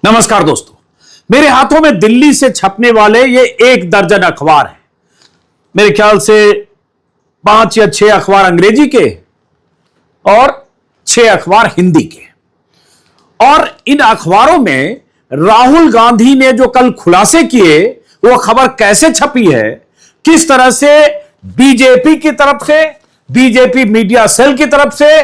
नमस्कार दोस्तों, मेरे हाथों में दिल्ली से छपने वाले ये 1 दर्जन अखबार हैं। मेरे ख्याल से 5 या 6 अखबार अंग्रेजी के और 6 अखबार हिंदी के। और इन अखबारों में राहुल गांधी ने जो कल खुलासे किए वो खबर कैसे छपी है, किस तरह से बीजेपी की तरफ से, बीजेपी मीडिया सेल की तरफ से,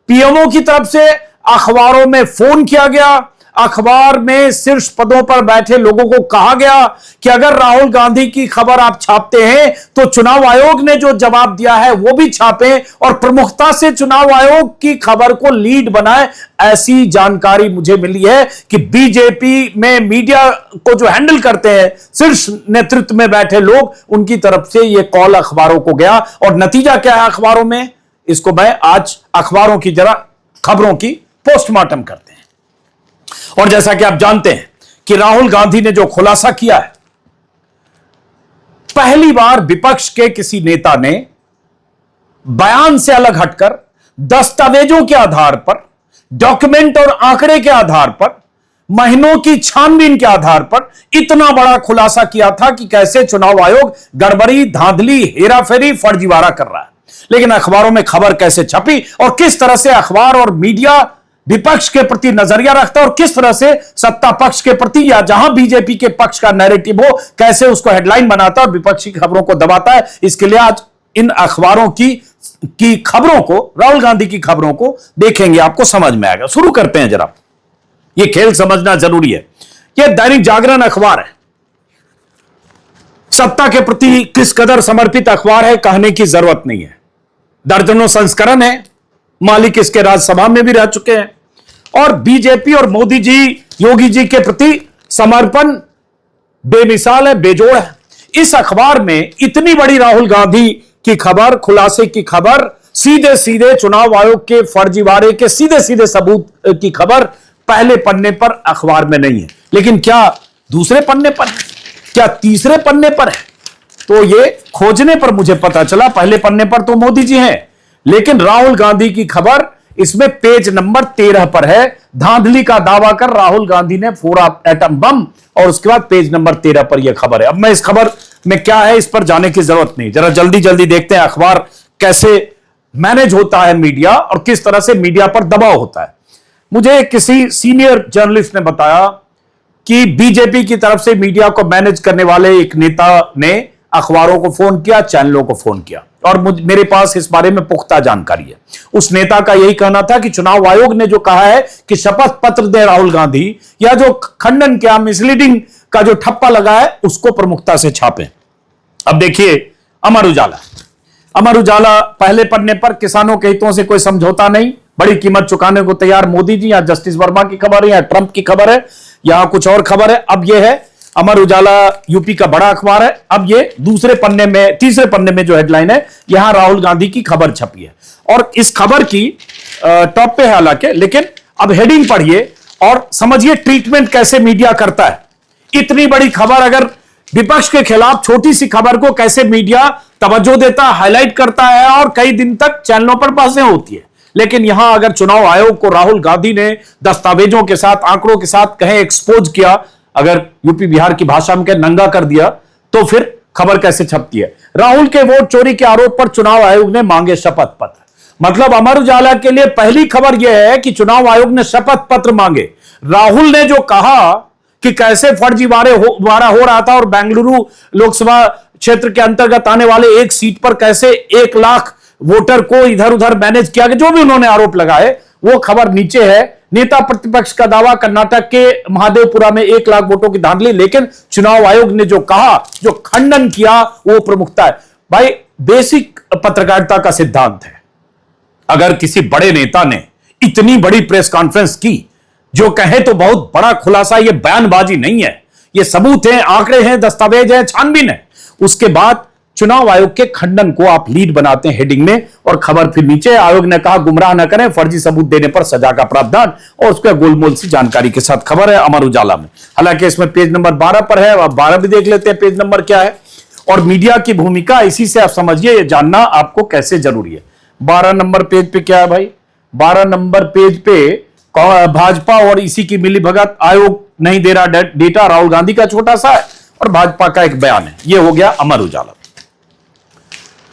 पीएमओ की तरफ से अखबारों में फोन किया गया, अखबार में शीर्ष पदों पर बैठे लोगों को कहा गया कि अगर राहुल गांधी की खबर आप छापते हैं तो चुनाव आयोग ने जो जवाब दिया है वो भी छापें और प्रमुखता से चुनाव आयोग की खबर को लीड बनाएं। ऐसी जानकारी मुझे मिली है कि बीजेपी में मीडिया को जो हैंडल करते हैं शीर्ष नेतृत्व में बैठे लोग, उनकी तरफ से यह कॉल अखबारों को गया। और नतीजा क्या है अखबारों में, इसको मैं आज अखबारों की जरा खबरों की पोस्टमार्टम करते हैं। और जैसा कि आप जानते हैं कि राहुल गांधी ने जो खुलासा किया है, पहली बार विपक्ष के किसी नेता ने बयान से अलग हटकर दस्तावेजों के आधार पर, डॉक्यूमेंट और आंकड़े के आधार पर, महीनों की छानबीन के आधार पर इतना बड़ा खुलासा किया था कि कैसे चुनाव आयोग गड़बड़ी, धांधली, हेराफेरी, फर्जीवाड़ा कर रहा है। लेकिन अखबारों में खबर कैसे छपी और किस तरह से अखबार और मीडिया विपक्ष के प्रति नजरिया रखता है और किस तरह से सत्ता पक्ष के प्रति या जहां बीजेपी के पक्ष का नैरेटिव हो कैसे उसको हेडलाइन बनाता है और विपक्षी खबरों को दबाता है, इसके लिए आज इन अखबारों की खबरों को, राहुल गांधी की खबरों को देखेंगे, आपको समझ में आएगा। शुरू करते हैं जरा, यह खेल समझना जरूरी है। यह दैनिक जागरण अखबार है, सत्ता के प्रति किस कदर समर्पित अखबार है कहने की जरूरत नहीं है। दर्जनों संस्करण है, मालिक इसके राज्यसभा में भी रह चुके हैं और बीजेपी और मोदी जी, योगी जी के प्रति समर्पण बेमिसाल है, बेजोड़ है। इस अखबार में इतनी बड़ी राहुल गांधी की खबर, खुलासे की खबर, सीधे सीधे चुनाव आयोग के फर्जीवाड़े के सीधे सीधे सबूत की खबर पहले पन्ने पर अखबार में नहीं है। लेकिन क्या दूसरे पन्ने पर है, क्या तीसरे पन्ने पर है? तो ये खोजने पर मुझे पता चला पहले पन्ने पर तो मोदी जी हैं, लेकिन राहुल गांधी की खबर इसमें पेज नंबर 13 पर है। धांधली का दावा कर राहुल गांधी ने फोड़ा एटम बम, और उसके बाद पेज नंबर 13 पर यह खबर है। अब मैं इस खबर में क्या है इस पर जाने की जरूरत नहीं, जरा जल्दी जल्दी देखते हैं अखबार कैसे मैनेज होता है मीडिया और किस तरह से मीडिया पर दबाव होता है। मुझे किसी सीनियर जर्नलिस्ट ने बताया कि बीजेपी की तरफ से मीडिया को मैनेज करने वाले एक नेता ने अखबारों को फोन किया, चैनलों को फोन किया, और मेरे पास इस बारे में पुख्ता जानकारी है। उस नेता का यही कहना था कि चुनाव आयोग ने जो कहा है कि शपथ पत्र दे राहुल गांधी, या जो खंडन किया, मिसलीडिंग का जो ठप्पा लगा है, उसको प्रमुखता से छापें। अब देखिए अमर उजाला पहले पन्ने पर, किसानों के हितों से कोई समझौता नहीं, बड़ी कीमत चुकाने को तैयार मोदी जी। या जस्टिस वर्मा की खबर है, या ट्रंप की खबर है, या कुछ और खबर है। अब यह है अमर उजाला, यूपी का बड़ा अखबार है। अब ये दूसरे पन्ने में, तीसरे पन्ने में जो हेडलाइन है, यहां राहुल गांधी की खबर छपी है और इस खबर की टॉप पे है हालांकि, लेकिन अब हेडिंग पढ़िए और समझिए ट्रीटमेंट कैसे मीडिया करता है। इतनी बड़ी खबर, अगर विपक्ष के खिलाफ छोटी सी खबर को कैसे मीडिया तवज्जो देता, हाईलाइट करता है और कई दिन तक चैनलों पर बहसें होती है। लेकिन यहां अगर चुनाव आयोग को राहुल गांधी ने दस्तावेजों के साथ, आंकड़ों के साथ कहें एक्सपोज किया, अगर यूपी बिहार की भाषा में नंगा कर दिया, तो फिर खबर कैसे छपती है। राहुल के वोट चोरी के आरोप पर चुनाव आयोग ने मांगे शपथ पत्र। मतलब अमर उजाला के लिए पहली खबर यह है कि चुनाव आयोग ने शपथ पत्र मांगे। राहुल ने जो कहा कि कैसे फर्जीवाड़ा हो रहा था और बेंगलुरु लोकसभा क्षेत्र के अंतर्गत आने वाले एक सीट पर कैसे 1 लाख वोटर को इधर उधर मैनेज किया गया, जो भी उन्होंने आरोप लगाए, वो खबर नीचे है। नेता प्रतिपक्ष का दावा, कर्नाटक के महादेवपुरा में 1 लाख वोटों की धांधली, लेकिन चुनाव आयोग ने जो कहा, जो खंडन किया, वो प्रमुखता है। भाई बेसिक पत्रकारिता का सिद्धांत है, अगर किसी बड़े नेता ने इतनी बड़ी प्रेस कॉन्फ्रेंस की, जो कहे तो बहुत बड़ा खुलासा, ये बयानबाजी नहीं है, ये सबूत है, आंकड़े हैं, दस्तावेज है, छानबीन है, उसके बाद चुनाव आयोग के खंडन को आप लीड बनाते हैं हेडिंग में और खबर फिर नीचे। आयोग ने कहा गुमराह न करें, फर्जी सबूत देने पर सजा का प्रावधान, और उसके गोलमोल सी जानकारी के साथ खबर है अमर उजाला में। हालांकि इसमें पेज नंबर 12 पर है, अब 12 भी देख लेते हैं पेज नंबर क्या है। और मीडिया की भूमिका इसी से आप समझिए, ये जानना आपको कैसे जरूरी है। 12 नंबर पेज पे क्या है भाई, 12 नंबर पेज पे भाजपा और इसी की मिलीभगत, आयोग नहीं दे रहा डेटा, राहुल गांधी का छोटा सा है और भाजपा का एक बयान है। यह हो गया अमर उजाला।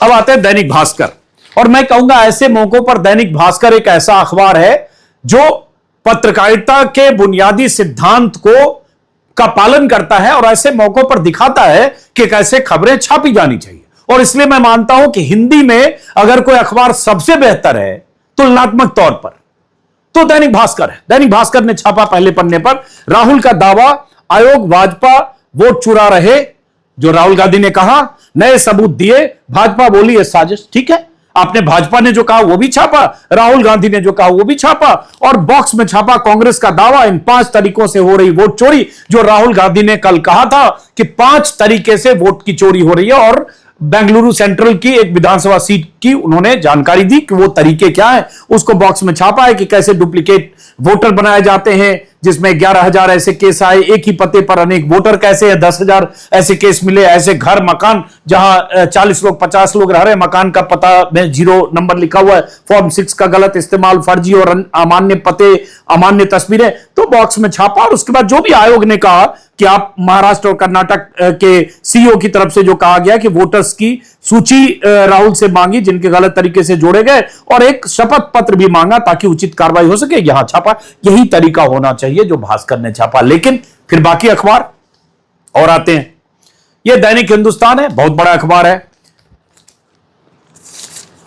अब आते हैं दैनिक भास्कर, और मैं कहूंगा ऐसे मौकों पर दैनिक भास्कर एक ऐसा अखबार है जो पत्रकारिता के बुनियादी सिद्धांत का पालन करता है और ऐसे मौकों पर दिखाता है कि कैसे खबरें छापी जानी चाहिए। और इसलिए मैं मानता हूं कि हिंदी में अगर कोई अखबार सबसे बेहतर है तुलनात्मक तौर पर तो दैनिक भास्कर है। दैनिक भास्कर ने छापा पहले पन्ने पर राहुल का दावा, आयोग भाजपा वोट चुरा रहे, जो राहुल गांधी ने कहा, नए सबूत दिए, भाजपा बोली यह साजिश। ठीक है, आपने भाजपा ने जो कहा वो भी छापा, राहुल गांधी ने जो कहा वो भी छापा, और बॉक्स में छापा कांग्रेस का दावा, इन 5 तरीकों से हो रही वोट चोरी, जो राहुल गांधी ने कल कहा था कि 5 तरीके से वोट की चोरी हो रही है। और बेंगलुरु सेंट्रल की एक विधानसभा सीट की उन्होंने जानकारी दी कि वो तरीके क्या है, उसको बॉक्स में छापा है कि कैसे डुप्लीकेट वोटर बनाए जाते हैं, जिसमें 11,000 ऐसे केस आए, एक ही पते पर अनेक वोटर कैसे है, 10,000 ऐसे केस मिले, ऐसे घर मकान जहां 40 लोग 50 लोग रह रहे हैं, मकान का पता में 0 नंबर लिखा हुआ है, फॉर्म 6 का गलत इस्तेमाल, फर्जी और अमान्य पते, अमान्य तस्वीरें, तो बॉक्स में छापा। और उसके बाद जो भी आयोग ने कहा कि आप महाराष्ट्र और कर्नाटक के सीईओ की तरफ से जो कहा गया कि वोटर्स की सूची राहुल से मांगी जिनके गलत तरीके से जोड़े गए, और एक शपथ पत्र भी मांगा ताकि उचित कार्रवाई हो सके, यहां छापा। यही तरीका होना चाहिए जो भास्कर ने छापा। लेकिन फिर बाकी अखबार और आते हैं। यह दैनिक हिंदुस्तान है, बहुत बड़ा अखबार है,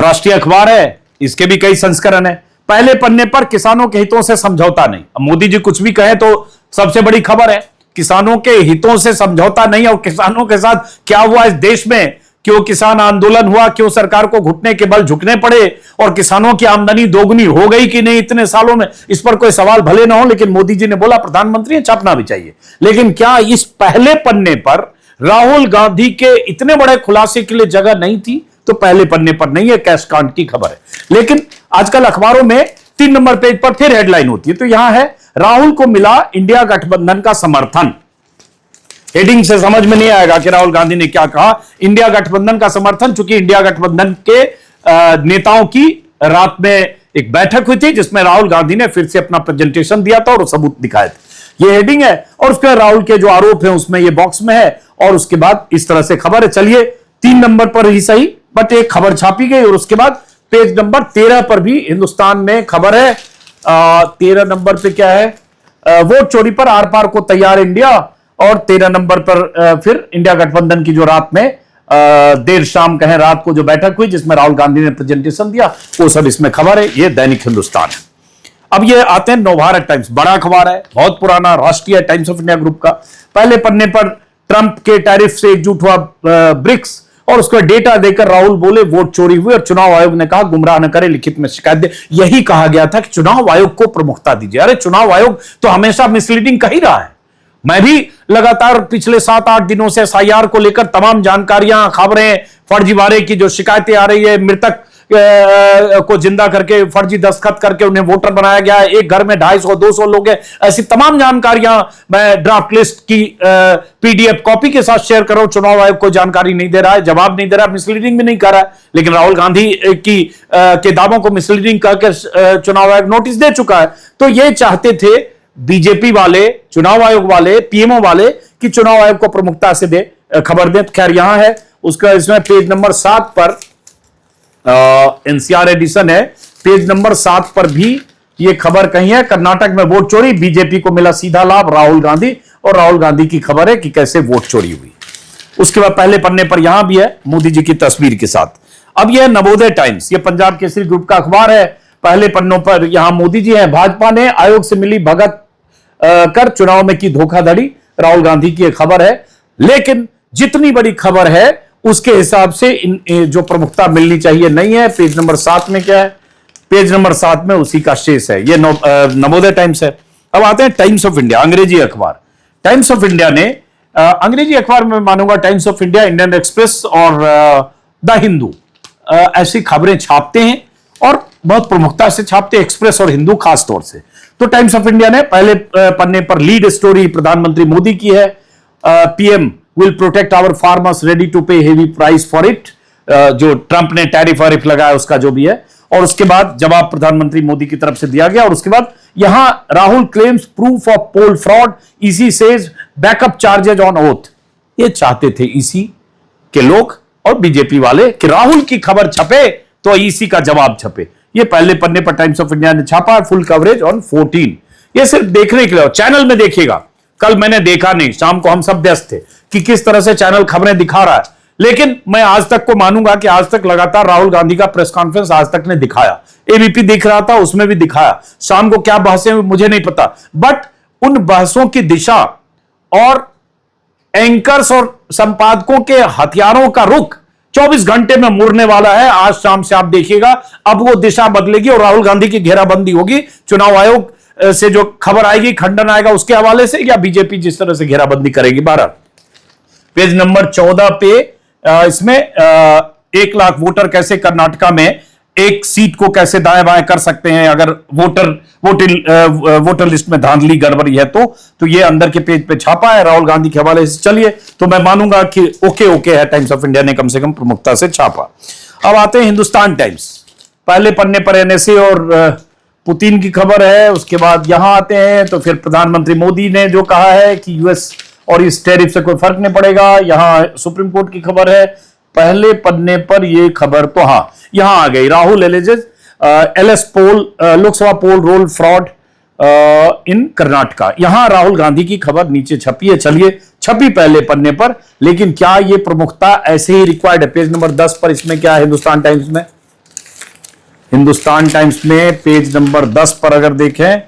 राष्ट्रीय अखबार है, इसके भी कई संस्करण है। पहले पन्ने पर किसानों के हितों से समझौता नहीं। अब मोदी जी कुछ भी कहें तो सबसे बड़ी खबर है, किसानों के हितों से समझौता नहीं। और किसानों के साथ क्या हुआ इस देश में, क्यों किसान आंदोलन हुआ, क्यों सरकार को घुटने के बल झुकने पड़े, और किसानों की आमदनी दोगुनी हो गई कि नहीं इतने सालों में, इस पर कोई सवाल भले ना हो, लेकिन मोदी जी ने बोला प्रधानमंत्री ने छापना भी चाहिए। लेकिन क्या इस पहले पन्ने पर राहुल गांधी के इतने बड़े खुलासे के लिए जगह नहीं थी? तो पहले पन्ने पर नहीं है, कैश कांड की खबर है। लेकिन आजकल अखबारों में 3 नंबर पेज पर फिर हेडलाइन होती है, तो यहां है राहुल को मिला इंडिया गठबंधन का समर्थन। हेडिंग से समझ में नहीं आएगा कि राहुल गांधी ने क्या कहा, इंडिया गठबंधन का समर्थन, चूंकि इंडिया गठबंधन के नेताओं की रात में एक बैठक हुई थी जिसमें राहुल गांधी ने फिर से अपना प्रेजेंटेशन दिया था और सबूत दिखाए थे। ये हेडिंग है, और उसके राहुल के जो आरोप है उसमें ये बॉक्स में है, और उसके बाद इस तरह से खबर है। चलिए 3 नंबर पर ही सही, बट एक खबर छापी गई, और उसके बाद पेज नंबर 13 पर भी हिंदुस्तान में खबर है। 13 नंबर पे क्या है, वोट चोरी पर आर पार को तैयार इंडिया, और 13 नंबर पर फिर इंडिया गठबंधन की जो रात में देर शाम कहें रात को जो बैठक हुई जिसमें राहुल गांधी ने प्रेजेंटेशन दिया, वो सब इसमें खबर है। ये दैनिक हिंदुस्तान है। अब ये आते हैं नवभारत टाइम्स, बड़ा अखबार है, बहुत पुराना, राष्ट्रीय, टाइम्स ऑफ इंडिया ग्रुप का। पहले पन्ने पर ट्रंप के टैरिफ से एकजुट हुआ ब्रिक्स, और उसको डेटा देकर राहुल बोले वोट चोरी हुई, और चुनाव आयोग ने कहा गुमराह न करे, लिखित में शिकायत दे। यही कहा गया था कि चुनाव आयोग को प्रमुखता दीजिए। अरे चुनाव आयोग तो हमेशा मिसलीडिंग कर ही रहा है। मैं भी लगातार पिछले 7-8 दिनों से एसआईआर को लेकर तमाम जानकारियां, खबरें, फर्जीवाड़े की जो शिकायतें आ रही है, मृतक को जिंदा करके फर्जी दस्तखत करके उन्हें वोटर बनाया गया है, एक घर में 250-200 लोग हैं, ऐसी तमाम जानकारियां मैं ड्राफ्ट लिस्ट की पीडीएफ कॉपी के साथ शेयर कर रहा हूं। चुनाव आयोग को जानकारी नहीं दे रहा है, जवाब नहीं दे रहा, मिसलीडिंग भी नहीं कर रहा है। लेकिन राहुल गांधी के दावों को मिसलीडिंग करके चुनाव आयोग नोटिस दे चुका है। तो ये चाहते थे बीजेपी वाले, चुनाव आयोग वाले, पीएमओ वाले कि चुनाव आयोग को प्रमुखता से दे, खबर दे। खैर यहां है उसका, इसमें पेज नंबर 7 पर एनसीआर एडिशन है, पेज नंबर 7 पर भी ये खबर कही है, कर्नाटक में वोट चोरी, बीजेपी को मिला सीधा लाभ, राहुल गांधी, और राहुल गांधी की खबर है कि कैसे वोट चोरी हुई। उसके बाद पहले पन्ने पर यहां भी है मोदी जी की तस्वीर के साथ। अब यह नवोदय टाइम्स, ये पंजाब केसरी ग्रुप का अखबार है। पहले पन्नों पर यहां मोदी जी हैं, भाजपा ने आयोग से मिली भगत कर चुनाव में की धोखाधड़ी, राहुल गांधी की खबर है। लेकिन जितनी बड़ी खबर है उसके हिसाब से जो प्रमुखता मिलनी चाहिए नहीं है। पेज नंबर 7 में क्या है, पेज नंबर 7 में उसी का शेष है। ये नवोदय टाइम्स है। अब आते हैं टाइम्स ऑफ इंडिया, अंग्रेजी अखबार। टाइम्स ऑफ इंडिया ने अंग्रेजी अखबार में मानूंगा times of India, Indian express और द हिंदू ऐसी खबरें छापते हैं और बहुत प्रमुखता से छापते हैं, एक्सप्रेस और हिंदू खास तौर से। तो टाइम्स ऑफ इंडिया ने पहले पन्ने पर लीड स्टोरी प्रधानमंत्री मोदी की है, PM will protect our farmers ready to pay heavy price for it, जो ट्रंप ने टैरिफ वारिफ लगाया उसका जो भी है। और उसके बाद जवाब प्रधानमंत्री मोदी की तरफ से दिया गया, और उसके बाद यहां Rahul claims proof of poll fraud, EC says back up charges on oath. ये चाहते थे ईसी के लोग और बीजेपी वाले कि राहुल की खबर छपे तो ईसी का जवाब छपे। ये पहले पन्ने पर टाइम्स ऑफ इंडिया ने छापा, फुल कवरेज ऑन 14। ये सिर्फ देखने के लिए, चैनल में देखिएगा। कल मैंने देखा नहीं, शाम को हम सब व्यस्त थे कि किस तरह से चैनल खबरें दिखा रहा है, लेकिन मैं आज तक को मानूंगा कि आज तक लगातार राहुल गांधी का प्रेस कॉन्फ्रेंस आज तक ने दिखाया। एबीपी दिख रहा था, उसमें भी दिखाया। शाम को क्या बहसें मुझे नहीं पता, बट उन बहसों की दिशा और एंकर्स और संपादकों के हथियारों का रुख 24 घंटे में मुड़ने वाला है। आज शाम से आप देखिएगा, अब वो दिशा बदलेगी और राहुल गांधी की घेराबंदी होगी। चुनाव आयोग से जो खबर आएगी, खंडन आएगा उसके हवाले से, या बीजेपी जिस तरह से घेराबंदी करेगी। 12 पेज नंबर 14 पे इसमें 1 लाख वोटर कैसे कर्नाटका में एक सीट को कैसे दाएं बाएं कर सकते हैं अगर वोटर लिस्ट में धांधली गड़बड़ी है तो ये अंदर के पेज पे छापा है राहुल गांधी के हवाले से। चलिए, तो मैं मानूंगा कि ओके है, टाइम्स ऑफ इंडिया ने कम से कम प्रमुखता से छापा। अब आते हैं हिंदुस्तान टाइम्स, पहले पन्ने पर एनएसए और पुतिन की खबर है। उसके बाद यहां आते हैं तो फिर प्रधानमंत्री मोदी ने जो कहा है कि यूएस और इस टैरिफ से कोई फर्क नहीं पड़ेगा। यहां सुप्रीम कोर्ट की खबर है, पहले पन्ने पर यह खबर, तो हां यहां आ गई, Rahul alleges LS poll Lok Sabha poll roll fraud in Karnataka. यहां राहुल गांधी की खबर नीचे छपी है। चलिए, छपी पहले पन्ने पर, लेकिन क्या यह प्रमुखता ऐसे ही रिक्वायर्ड है? पेज नंबर 10 पर इसमें क्या है हिंदुस्तान टाइम्स में? हिंदुस्तान टाइम्स में पेज नंबर 10 पर अगर देखें,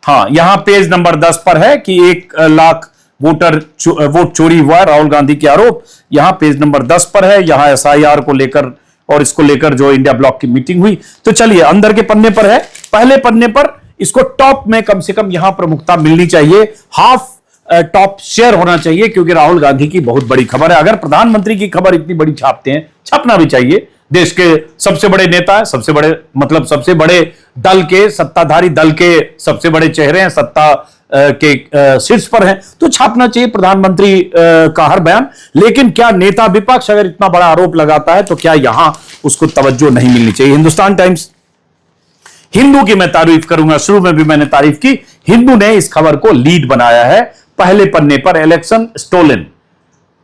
हां यहां पेज नंबर 10 पर है कि 1 लाख वोट चोरी हुआ, राहुल गांधी के आरोप। यहां पेज नंबर 10 पर है। यहां एसआईआर को लेकर और इसको लेकर जो इंडिया ब्लॉक की मीटिंग हुई। तो चलिए, अंदर के पन्ने पर है, पहले पन्ने पर इसको टॉप में कम से कम यहां प्रमुखता मिलनी चाहिए, हाफ टॉप शेयर होना चाहिए, क्योंकि राहुल गांधी की बहुत बड़ी खबर है। अगर प्रधानमंत्री की खबर इतनी बड़ी छापते हैं, छपना भी चाहिए। देश के सबसे बड़े नेता है, सबसे बड़े दल के, सत्ताधारी दल के सबसे बड़े चेहरे हैं, सत्ता के शीर्ष पर हैं, तो छापना चाहिए प्रधानमंत्री का हर बयान। लेकिन क्या नेता विपक्ष अगर इतना बड़ा आरोप लगाता है तो क्या यहां उसको तवज्जो नहीं मिलनी चाहिए? हिंदुस्तान टाइम्स, हिंदू की मैं तारीफ करूंगा, शुरू में भी मैंने तारीफ की। हिंदू ने इस खबर को लीड बनाया है पहले पन्ने पर, इलेक्शन स्टोलन,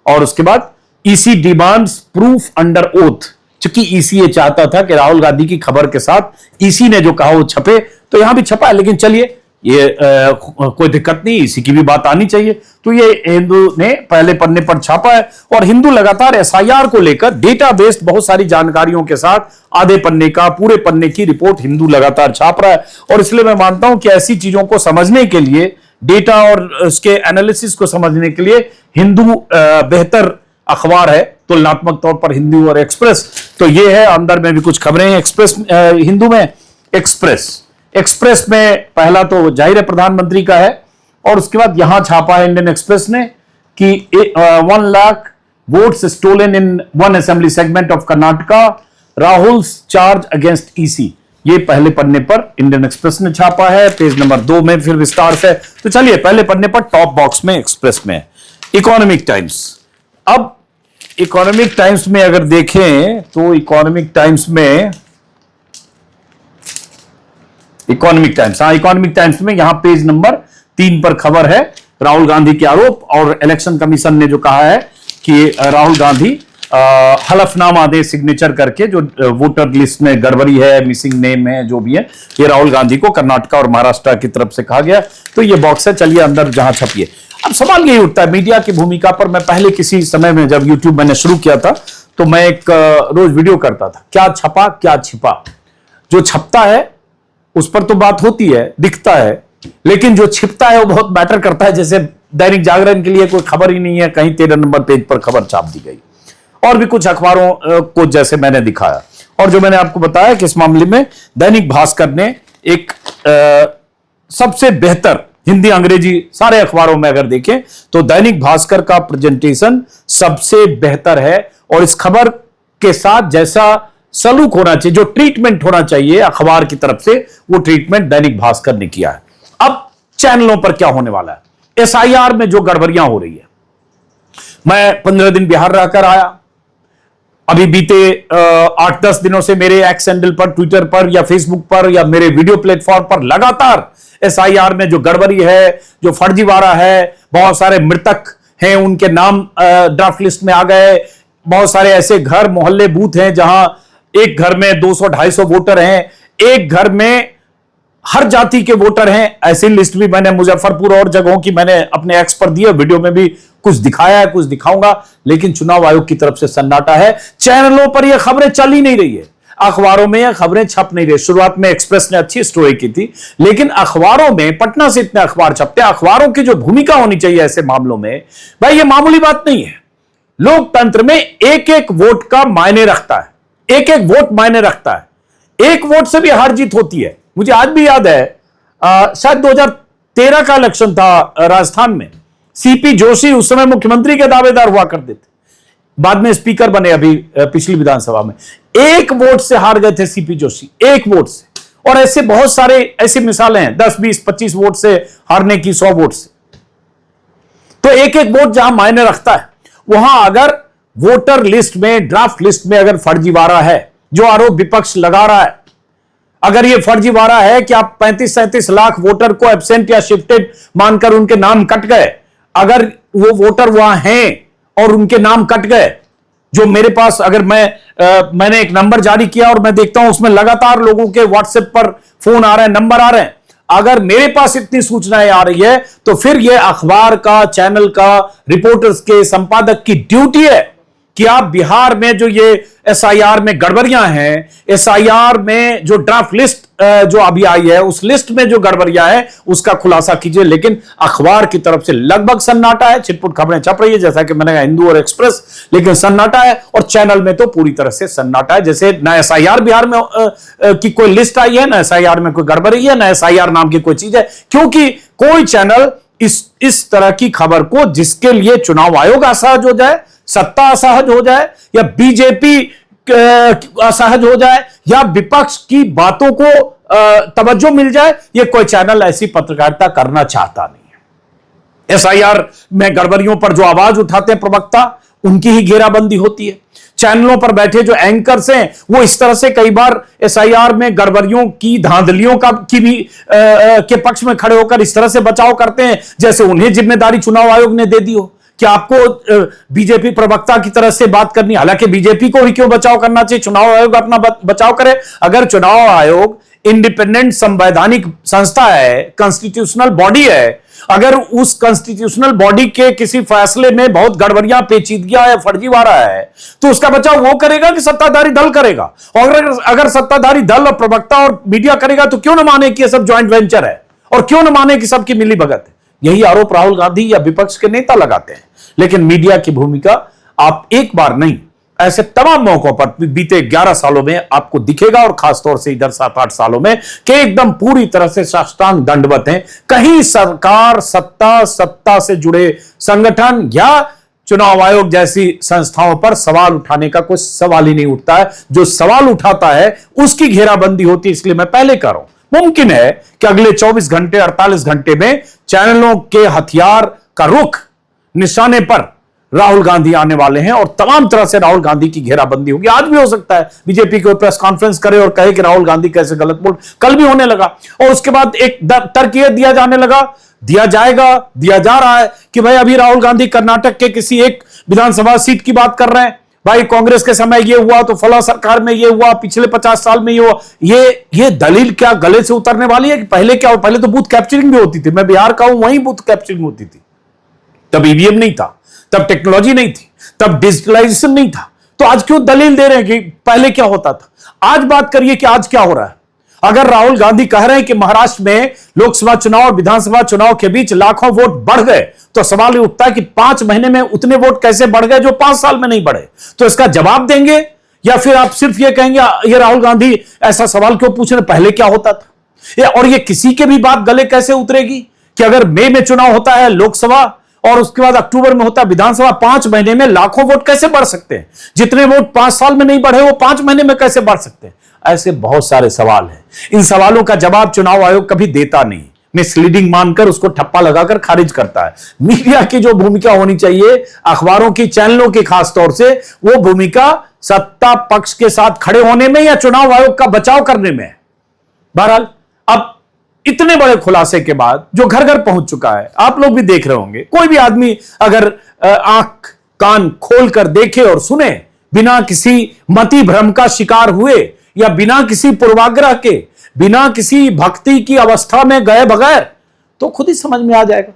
और उसके बाद EC demands proof under oath. चूंकि ईसी ये चाहता था कि राहुल गांधी की खबर के साथ ईसी ने जो कहा वो छपे, तो यहां भी छपा है। लेकिन चलिए, ये कोई दिक्कत नहीं, इसी की भी बात आनी चाहिए। तो ये हिंदू ने पहले पन्ने पर छापा है, और हिंदू लगातार एसआईआर को लेकर डेटा बेस्ड बहुत सारी जानकारियों के साथ आधे पन्ने का, पूरे पन्ने की रिपोर्ट हिंदू लगातार छाप रहा है। और इसलिए मैं मानता हूं कि ऐसी चीजों को समझने के लिए, डेटा और उसके एनालिसिस को समझने के लिए हिंदू बेहतर अखबार है तुलनात्मक तौर पर, हिंदू और एक्सप्रेस। तो ये है, अंदर में भी कुछ खबरें हैं एक्सप्रेस, हिंदू में एक्सप्रेस में पहला तो जाहिर है प्रधानमंत्री का है, और उसके बाद यहां छापा है इंडियन एक्सप्रेस ने कि 1 lakh votes stolen in one assembly segment of Karnataka, Rahul charge against EC. ये पहले पन्ने पर इंडियन एक्सप्रेस ने छापा है। पेज नंबर 2 में फिर विस्तार से। तो चलिए, पहले पन्ने पर टॉप बॉक्स में एक्सप्रेस में। इकोनॉमिक टाइम्स, अब इकोनॉमिक टाइम्स में अगर देखें तो इकोनॉमिक टाइम्स में यहां पेज नंबर 3 पर खबर है, राहुल गांधी के आरोप, और इलेक्शन कमीशन ने जो कहा है कि राहुल गांधी हलफनामा दे सिग्नेचर करके, जो वोटर लिस्ट में गड़बड़ी है, मिसिंग नेम है, जो भी है, ये राहुल गांधी को कर्नाटका और महाराष्ट्र की तरफ से कहा गया। तो ये बॉक्स है, चलिए अंदर जहां छपिए। अब सवाल यही उठता है मीडिया की भूमिका पर। मैं पहले किसी समय में जब यूट्यूब मैंने शुरू किया था तो मैं एक रोज वीडियो करता था, क्या छपा क्या छिपा। जो छपता है उस पर तो बात होती है, दिखता है, लेकिन जो छिपता है वो बहुत मैटर करता है। जैसे दैनिक जागरण के लिए कोई खबर ही नहीं है, कहीं 13 नंबर पेज पर खबर छाप दी गई, और भी कुछ अखबारों को जैसे मैंने दिखाया। और जो मैंने आपको बताया कि इस मामले में दैनिक भास्कर ने एक सबसे बेहतर, हिंदी अंग्रेजी सारे अखबारों में अगर देखें तो दैनिक भास्कर का प्रेजेंटेशन सबसे बेहतर है, और इस खबर के साथ जैसा सलूक होना चाहिए, जो ट्रीटमेंट होना चाहिए अखबार की तरफ से, वो ट्रीटमेंट दैनिक भास्कर ने किया है। अब चैनलों पर क्या होने वाला है, एसआईआर में जो गड़बड़ियां हो रही है। मैं 15 दिन बिहार रहकर आया, अभी बीते 8-10 दिनों से मेरे एक्स हैंडल पर, ट्विटर पर या फेसबुक पर या मेरे वीडियो प्लेटफॉर्म पर लगातार एसआईआर में जो गड़बड़ी है, जो फर्जीवाड़ा है, बहुत सारे मृतक हैं उनके नाम ड्राफ्ट लिस्ट में आ गए, बहुत सारे ऐसे घर, मोहल्ले, बूथ हैं जहां एक घर में 200-250 वोटर हैं, एक घर में हर जाति के वोटर हैं। ऐसी लिस्ट भी मैंने मुजफ्फरपुर और जगहों की मैंने अपने एक्स पर दी है, वीडियो में भी कुछ दिखाया है, कुछ दिखाऊंगा। लेकिन चुनाव आयोग की तरफ से सन्नाटा है। चैनलों पर यह खबरें चल ही नहीं रही है, अखबारों में यह खबरें छप नहीं रही। शुरुआत में एक्सप्रेस ने अच्छी स्टोरी की थी, लेकिन अखबारों में, पटना से इतने अखबार छपते हैं, अखबारों की जो भूमिका होनी चाहिए ऐसे मामलों में, भाई ये मामूली बात नहीं है। लोकतंत्र में एक एक वोट का मायने रखता है, एक एक वोट मायने रखता है। एक वोट से भी हार जीत होती है। मुझे आज भी याद है, शायद 2013 का इलेक्शन था राजस्थान में। सीपी जोशी उस समय मुख्यमंत्री के दावेदार हुआ करते थे, बाद में स्पीकर बने अभी पिछली विधानसभा में। एक वोट से हार गए थे सीपी जोशी, एक वोट से। और ऐसे बहुत सारे ऐसी मिसालें हैं, 10, 20, 25 वोट से हारने की, 100 वोट से। तो एक एक वोट जहां मायने रखता है, वहां अगर वोटर लिस्ट में, ड्राफ्ट लिस्ट में अगर फर्जीवाड़ा है, जो आरोप विपक्ष लगा रहा है, अगर यह फर्जीवाड़ा है कि आप 35-37 लाख वोटर को एब्सेंट या शिफ्टेड मानकर उनके नाम कट गए, अगर वो वोटर वहां हैं और उनके नाम कट गए, जो मेरे पास, अगर मैंने एक नंबर जारी किया और मैं देखता हूं उसमें लगातार लोगों के व्हाट्सएप पर फोन आ रहे हैं, नंबर आ रहे हैं, अगर मेरे पास इतनी सूचनाएं आ रही है, तो फिर यह अखबार का, चैनल का, रिपोर्टर्स के, संपादक की ड्यूटी है कि आप बिहार में जो ये एसआईआर में गड़बड़ियां हैं, एसआईआर में जो ड्राफ्ट लिस्ट जो अभी आई है, उस लिस्ट में जो गड़बड़ियां हैं उसका खुलासा कीजिए। लेकिन अखबार की तरफ से लगभग सन्नाटा है, छिटपुट खबरें छप रही है, जैसा कि मैंने कहा हिंदू और एक्सप्रेस, लेकिन सन्नाटा है। और चैनल में तो पूरी तरह से सन्नाटा है, जैसे ना एसआईआर बिहार में की कोई लिस्ट आई है, ना एसआईआर में कोई गड़बड़ी है, ना एसआईआर नाम की कोई चीज है। क्योंकि कोई चैनल इस तरह की खबर को, जिसके लिए चुनाव आयोग असहज हो जाए, सत्ता असहज हो जाए, या बीजेपी असहज हो जाए, या विपक्ष की बातों को तवज्जो मिल जाए, यह कोई चैनल ऐसी पत्रकारिता करना चाहता नहीं है। एसआईआर में गड़बड़ियों पर जो आवाज उठाते हैं प्रवक्ता, उनकी ही घेराबंदी होती है। चैनलों पर बैठे जो एंकर्स हैं, वो इस तरह से कई बार एसआईआर में गड़बड़ियों की, धांधलियों की भी के पक्ष में खड़े होकर इस तरह से बचाव करते हैं जैसे उन्हें जिम्मेदारी चुनाव आयोग ने दे दी हो कि आपको बीजेपी प्रवक्ता की तरह से बात करनी। हालांकि बीजेपी को ही क्यों बचाव करना चाहिए, चुनाव आयोग अपना बचाव करे। अगर चुनाव आयोग इंडिपेंडेंट संवैधानिक संस्था है, कॉन्स्टिट्यूशनल बॉडी है, अगर उस कॉन्स्टिट्यूशनल बॉडी के किसी फैसले में बहुत गड़बड़ियां, पेचीदगियां या फर्जीवाड़ा है, तो उसका बचाव वो करेगा कि सत्ताधारी दल करेगा? और अगर सत्ताधारी दल और प्रवक्ता और मीडिया करेगा, तो क्यों न माने कि यह सब ज्वाइंट वेंचर है, और क्यों न माने कि सबकी मिली भगत है? यही आरोप राहुल गांधी या विपक्ष के नेता लगाते हैं। लेकिन मीडिया की भूमिका आप एक बार नहीं, ऐसे तमाम मौकों पर बीते 11 सालों में आपको दिखेगा, और खासतौर से इधर 7-8 सालों में, कि एकदम पूरी तरह से साष्टांग दंडवत हैं। कहीं सरकार, सत्ता से जुड़े संगठन या चुनाव आयोग जैसी संस्थाओं पर सवाल उठाने का कोई सवाल ही नहीं उठता है। जो सवाल उठाता है उसकी घेराबंदी होती है। इसलिए मैं पहले कह रहा हूं, मुमकिन है कि अगले 24 घंटे, 48 घंटे में चैनलों के हथियार का रुख, निशाने पर राहुल गांधी आने वाले हैं, और तमाम तरह से राहुल गांधी की घेराबंदी होगी। आज भी हो सकता है बीजेपी कोई प्रेस कॉन्फ्रेंस करे और कहे कि राहुल गांधी कैसे गलत बोल, कल भी होने लगा। और उसके बाद एक तर्क यह दिया जाने लगा, दिया जाएगा, दिया जा रहा है कि भाई अभी राहुल गांधी कर्नाटक के किसी एक विधानसभा सीट की बात कर रहे हैं, भाई कांग्रेस के समय ये हुआ, तो फला सरकार में ये हुआ, पिछले 50 साल में ये हुआ। ये दलील क्या गले से उतरने वाली है कि पहले क्या हो? पहले तो बूथ कैप्चरिंग भी होती थी। मैं बिहार का हूं, वहीं बूथ कैप्चरिंग होती थी। तब ईवीएम नहीं था, तब टेक्नोलॉजी नहीं थी, तब डिजिटलाइजेशन नहीं था। तो आज क्यों दलील दे रहे हैं कि पहले क्या होता था? आज बात करिए कि आज क्या हो रहा है। अगर राहुल गांधी कह रहे हैं कि महाराष्ट्र में लोकसभा चुनाव और विधानसभा चुनाव के बीच लाखों वोट बढ़ गए, तो सवाल यह उठता है कि 5 महीने में उतने वोट कैसे बढ़ गए जो 5 साल में नहीं बढ़े? तो इसका जवाब देंगे, या फिर आप सिर्फ ये कहेंगे ये राहुल गांधी ऐसा सवाल क्यों पूछ रहे, पहले क्या होता था? और ये किसी के भी बात गले कैसे उतरेगी कि अगर मई में चुनाव होता है लोकसभा, और उसके बाद अक्टूबर में होता है विधानसभा, 5 महीने में लाखों वोट कैसे बढ़ सकते हैं? जितने वोट 5 साल में नहीं बढ़े, वो 5 महीने में कैसे बढ़ सकते हैं? ऐसे बहुत सारे सवाल हैं। इन सवालों का जवाब चुनाव आयोग कभी देता नहीं। मिसलीडिंग मानकर उसको ठप्पा लगाकर खारिज करता है। मीडिया की जो भूमिका होनी चाहिए, अखबारों की, चैनलों की खास तौर से, वो भूमिका सत्ता पक्ष के साथ खड़े होने में या चुनाव आयोग का बचाव करने में है। बहरहाल अब इतने बड़े खुलासे के बाद जो घर घर पहुंच चुका है, आप लोग भी देख रहे होंगे, कोई भी आदमी अगर आंख कान खोलकर देखे और सुने, बिना किसी मति भ्रम का शिकार हुए या बिना किसी पूर्वाग्रह के, बिना किसी भक्ति की अवस्था में गए बगैर, तो खुद ही समझ में आ जाएगा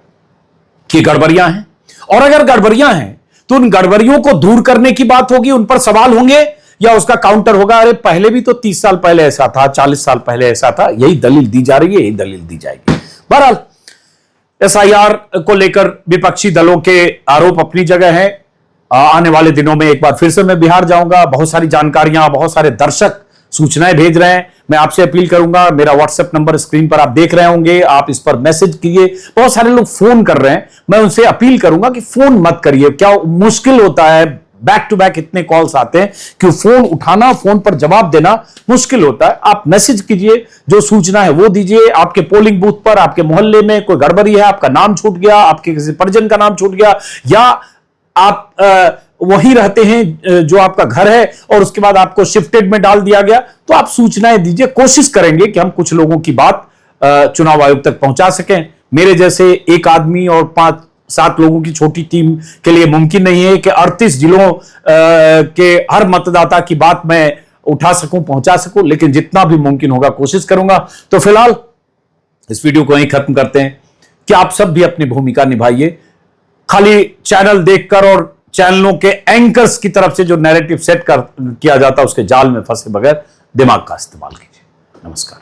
कि गड़बड़ियां हैं। और अगर गड़बड़ियां हैं तो उन गड़बड़ियों को दूर करने की बात होगी, उन पर सवाल होंगे, या उसका काउंटर होगा, अरे पहले भी तो 30 साल पहले ऐसा था, 40 साल पहले ऐसा था, यही दलील दी जा रही है, यही दलील दी जाएगी। बहरहाल एसआईआर को लेकर विपक्षी दलों के आरोप अपनी जगह है। आने वाले दिनों में एक बार फिर से मैं बिहार जाऊंगा, बहुत सारी जानकारियां, बहुत सारे दर्शक सूचनाएं भेज रहे हैं। मैं आपसे अपील करूंगा, मेरा व्हाट्सएप नंबर स्क्रीन पर आप देख रहे होंगे, आप इस पर मैसेज कीजिए। बहुत सारे लोग फोन कर रहे हैं, मैं उनसे अपील करूंगा कि फोन मत करिए। क्या मुश्किल होता है, बैक टू बैक इतने कॉल्स आते हैं कि फोन उठाना, फोन पर जवाब देना मुश्किल होता है। आप मैसेज कीजिए, जो सूचना है वो दीजिए। आपके पोलिंग बूथ पर, आपके मोहल्ले में कोई गड़बड़ी है, आपका नाम छूट गया, आपके किसी परिजन का नाम छूट गया, या आप वहीं रहते हैं जो आपका घर है और उसके बाद आपको शिफ्टेड में डाल दिया गया, तो आप सूचनाएं दीजिए। कोशिश करेंगे कि हम कुछ लोगों की बात चुनाव आयोग तक पहुंचा सकें। मेरे जैसे एक आदमी और 5-7 लोगों की छोटी टीम के लिए मुमकिन नहीं है कि 38 जिलों के हर मतदाता की बात मैं उठा सकूं, पहुंचा सकूं, लेकिन जितना भी मुमकिन होगा कोशिश करूंगा। तो फिलहाल इस वीडियो को यहीं खत्म करते हैं कि आप सब भी अपनी भूमिका निभाइए। खाली चैनल देखकर और चैनलों के एंकर्स की तरफ से जो नैरेटिव सेट किया जाता है, उसके जाल में फंसे बगैर दिमाग का इस्तेमाल कीजिए। नमस्कार।